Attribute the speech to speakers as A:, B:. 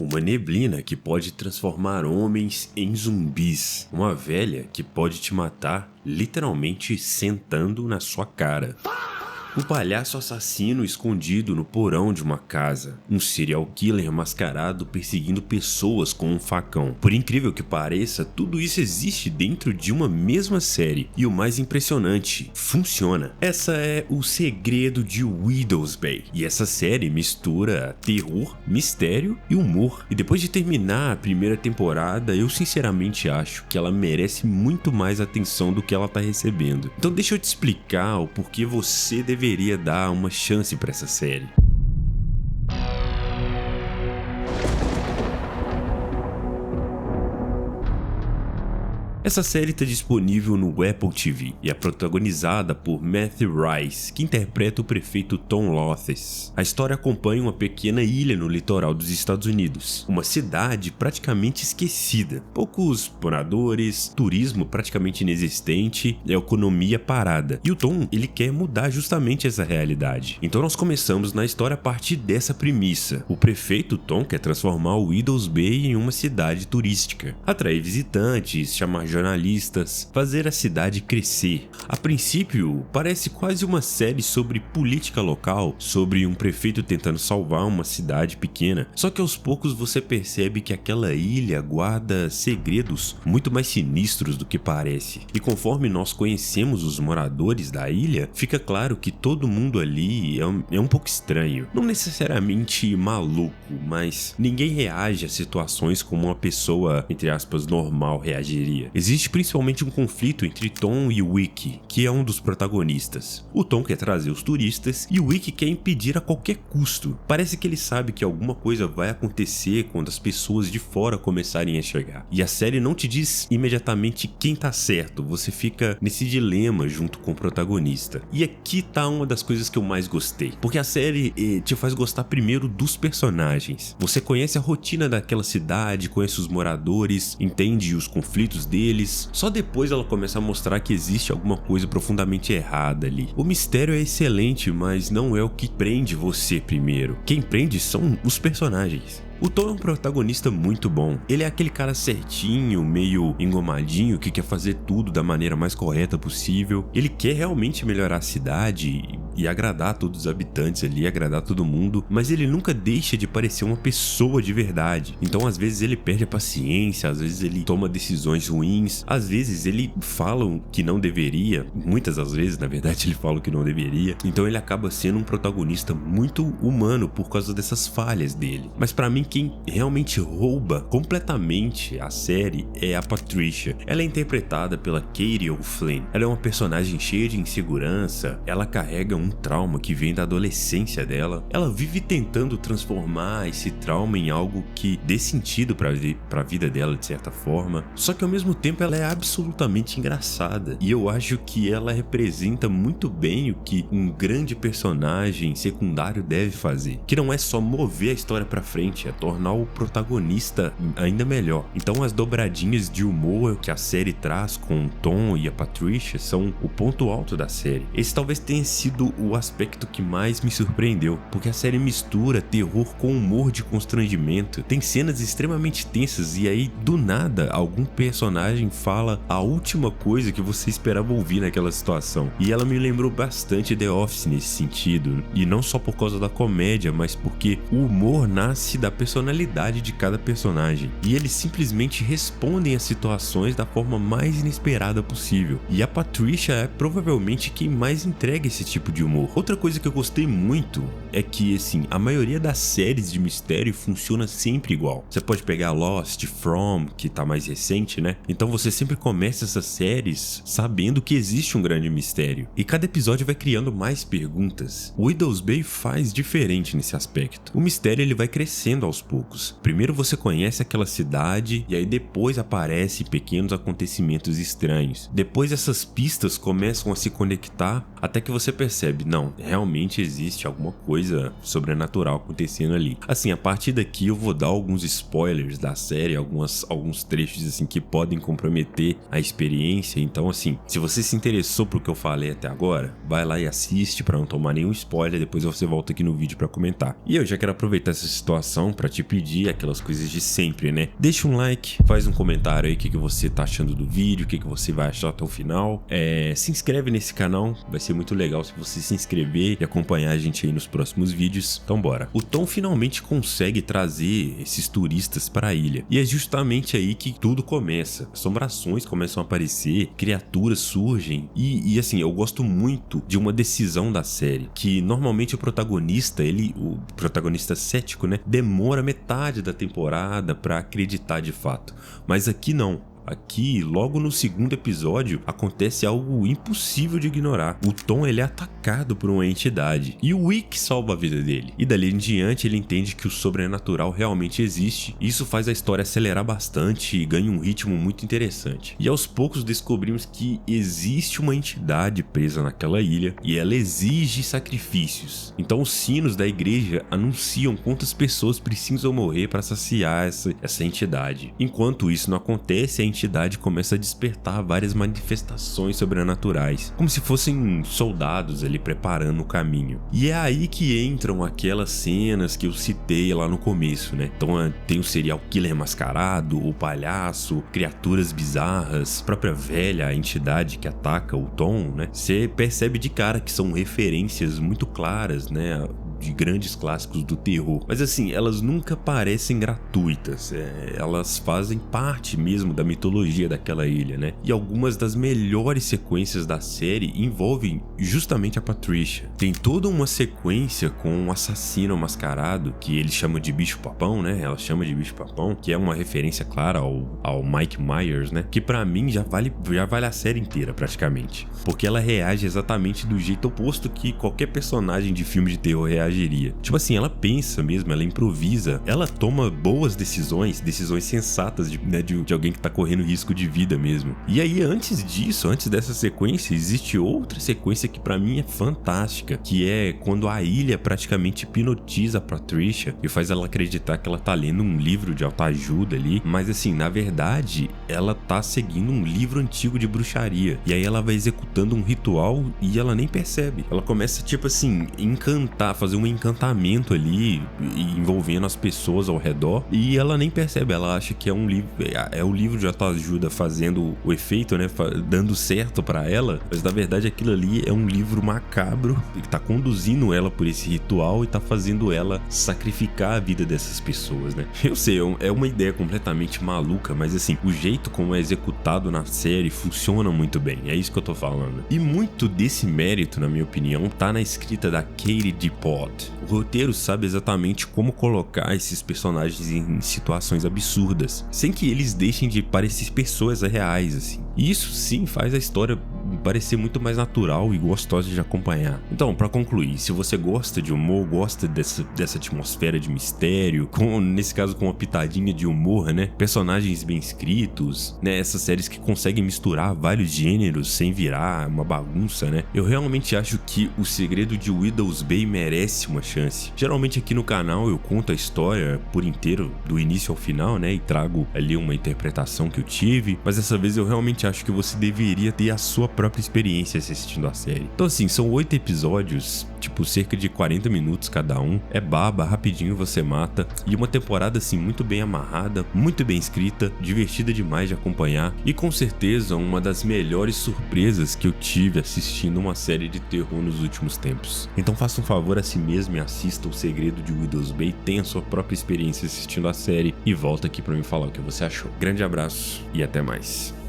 A: uma neblina que pode transformar homens em zumbis, uma velha que pode te matar literalmente sentando na sua cara. Um palhaço assassino escondido no porão de uma casa. Um serial killer mascarado perseguindo pessoas com um facão. Por incrível que pareça, tudo isso existe dentro de uma mesma série. E o mais impressionante, funciona. Essa é o segredo de Widow's Bay. E essa série mistura terror, mistério e humor. E depois de terminar a primeira temporada, eu sinceramente acho que ela merece muito mais atenção do que ela tá recebendo. Então deixa eu te explicar o porquê você deveria dar uma chance para essa série. Essa série está disponível no Apple TV e é protagonizada por Matthew Rice, que interpreta o prefeito Tom Lothes. A história acompanha uma pequena ilha no litoral dos Estados Unidos, uma cidade praticamente esquecida, poucos moradores, turismo praticamente inexistente e a economia parada. E o Tom, ele quer mudar justamente essa realidade. Então nós começamos na história a partir dessa premissa. O prefeito Tom quer transformar o Widow's Bay em uma cidade turística, atrair visitantes, chamar jornalistas, fazer a cidade crescer. A princípio, parece quase uma série sobre política local, sobre um prefeito tentando salvar uma cidade pequena. Só que aos poucos você percebe que aquela ilha guarda segredos muito mais sinistros do que parece. E conforme nós conhecemos os moradores da ilha, fica claro que todo mundo ali é um pouco estranho. Não necessariamente maluco, mas ninguém reage a situações como uma pessoa, entre aspas, normal reagiria. Existe principalmente um conflito entre Tom e Wiki, que é um dos protagonistas. O Tom quer trazer os turistas e o Wiki quer impedir a qualquer custo. Parece que ele sabe que alguma coisa vai acontecer quando as pessoas de fora começarem a chegar. E a série não te diz imediatamente quem tá certo, você fica nesse dilema junto com o protagonista. E aqui tá uma das coisas que eu mais gostei, porque a série te faz gostar primeiro dos personagens. Você conhece a rotina daquela cidade, conhece os moradores, entende os conflitos deles. Só depois ela começa a mostrar que existe alguma coisa profundamente errada ali. O mistério é excelente, mas não é o que prende você primeiro. Quem prende são os personagens. O Tom é um protagonista muito bom. Ele é aquele cara certinho, meio engomadinho, que quer fazer tudo da maneira mais correta possível. Ele quer realmente melhorar a cidade e agradar todos os habitantes ali, agradar todo mundo, mas ele nunca deixa de parecer uma pessoa de verdade. Então às vezes ele perde a paciência, às vezes ele toma decisões ruins, às vezes ele fala que não deveria, muitas das vezes na verdade ele fala que não deveria. Então ele acaba sendo um protagonista muito humano por causa dessas falhas dele. Mas pra mim, quem realmente rouba completamente a série é a Patricia. Ela é interpretada pela Katie O'Flynn. Ela é uma personagem cheia de insegurança, ela carrega um trauma que vem da adolescência dela. Ela vive tentando transformar esse trauma em algo que dê sentido pra vida dela de certa forma. Só que ao mesmo tempo ela é absolutamente engraçada. E eu acho que ela representa muito bem o que um grande personagem secundário deve fazer. Que não é só mover a história pra frente, é tornar o protagonista ainda melhor. Então as dobradinhas de humor que a série traz com o Tom e a Patricia são o ponto alto da série. Esse talvez tenha sido o aspecto que mais me surpreendeu, porque a série mistura terror com humor de constrangimento. Tem cenas extremamente tensas e aí do nada algum personagem fala a última coisa que você esperava ouvir naquela situação. E ela me lembrou bastante The Office nesse sentido, e não só por causa da comédia, mas porque o humor nasce da personalidade de cada personagem, e eles simplesmente respondem às situações da forma mais inesperada possível. E a Patricia é provavelmente quem mais entrega esse tipo de humor. Outra coisa que eu gostei muito é que, assim, a maioria das séries de mistério funciona sempre igual. Você pode pegar Lost, From, que tá mais recente, né? Então você sempre começa essas séries sabendo que existe um grande mistério, e cada episódio vai criando mais perguntas. O Widow's Bay faz diferente nesse aspecto. O mistério ele vai crescendo aos poucos. Primeiro você conhece aquela cidade e aí depois aparecem pequenos acontecimentos estranhos. Depois essas pistas começam a se conectar até que você percebe, não, realmente existe alguma coisa sobrenatural acontecendo ali. Assim, a partir daqui eu vou dar alguns spoilers da série, alguns trechos assim que podem comprometer a experiência. Então assim, se você se interessou pro que eu falei até agora, vai lá e assiste pra não tomar nenhum spoiler, depois você volta aqui no vídeo pra comentar. E eu já quero aproveitar essa situação pra te pedir aquelas coisas de sempre, né? Deixa um like, faz um comentário aí o que você tá achando do vídeo, o que você vai achar até o final. Se inscreve nesse canal, vai ser muito legal se você se inscrever e acompanhar a gente aí nos próximos vídeos. Então bora. O Tom finalmente consegue trazer esses turistas para a ilha. E é justamente aí que tudo começa. Assombrações começam a aparecer, criaturas surgem. E assim, eu gosto muito de uma decisão da série, que normalmente o protagonista cético, né, demora metade da temporada para acreditar de fato. Mas aqui não. Aqui, logo no segundo episódio, acontece algo impossível de ignorar. O Tom, ele é atacado por uma entidade e o Wick salva a vida dele. E dali em diante ele entende que o sobrenatural realmente existe. Isso faz a história acelerar bastante e ganha um ritmo muito interessante. E aos poucos descobrimos que existe uma entidade presa naquela ilha e ela exige sacrifícios. Então os sinos da igreja anunciam quantas pessoas precisam morrer para saciar essa entidade. Enquanto isso não acontece, a entidade começa a despertar várias manifestações sobrenaturais, como se fossem soldados ali preparando o caminho. E é aí que entram aquelas cenas que eu citei lá no começo, né? Então tem o serial killer mascarado, o palhaço, criaturas bizarras, própria velha, a entidade que ataca o Tom, né? Você percebe de cara que são referências muito claras, né, de grandes clássicos do terror. Mas assim, elas nunca parecem gratuitas, elas fazem parte mesmo da mitologia daquela ilha, né? E algumas das melhores sequências da série envolvem justamente a Patricia. Tem toda uma sequência com um assassino mascarado, que eles chamam de bicho-papão, né? Ela chama de bicho-papão, que é uma referência clara ao Mike Myers, né? Que pra mim já vale a série inteira praticamente, porque ela reage exatamente do jeito oposto que qualquer personagem de filme de terror reagiria. Tipo assim, ela pensa mesmo, ela improvisa, ela toma boas decisões sensatas de alguém que tá correndo risco de vida mesmo. E aí antes dessa sequência, existe outra sequência que pra mim é fantástica, que é quando a ilha praticamente hipnotiza a Patricia e faz ela acreditar que ela tá lendo um livro de autoajuda ali, mas assim, na verdade, ela tá seguindo um livro antigo de bruxaria. E aí ela vai executando um ritual e ela nem percebe. Ela começa, tipo assim, fazer um encantamento ali envolvendo as pessoas ao redor e ela nem percebe, ela acha que é o livro de autoajuda fazendo o efeito, né, dando certo pra ela, mas na verdade aquilo ali é um livro macabro que tá conduzindo ela por esse ritual e tá fazendo ela sacrificar a vida dessas pessoas, né? Eu sei, é uma ideia completamente maluca, mas assim, o jeito como é executado na série funciona muito bem, é isso que eu tô falando. E muito desse mérito, na minha opinião, tá na escrita da Katie Dippold. O roteiro sabe exatamente como colocar esses personagens em situações absurdas, sem que eles deixem de parecer pessoas reais, assim. E isso sim faz a história parecer muito mais natural e gostosa de acompanhar. Então, pra concluir, se você gosta de humor, gosta dessa atmosfera de mistério, nesse caso com uma pitadinha de humor, né? Personagens bem escritos, né? Essas séries que conseguem misturar vários gêneros sem virar uma bagunça, né? Eu realmente acho que O Segredo de Widow's Bay merece uma chance. Geralmente aqui no canal eu conto a história por inteiro, do início ao final, né? E trago ali uma interpretação que eu tive, mas dessa vez eu realmente acho que você deveria ter a sua própria experiência assistindo a série. Então assim, são 8 episódios, tipo cerca de 40 minutos cada um, é baba, rapidinho você mata, e uma temporada assim muito bem amarrada, muito bem escrita, divertida demais de acompanhar e com certeza uma das melhores surpresas que eu tive assistindo uma série de terror nos últimos tempos. Então faça um favor a si mesmo e assista O Segredo de Widow's Bay, tenha a sua própria experiência assistindo a série e volta aqui pra me falar o que você achou. Grande abraço e até mais.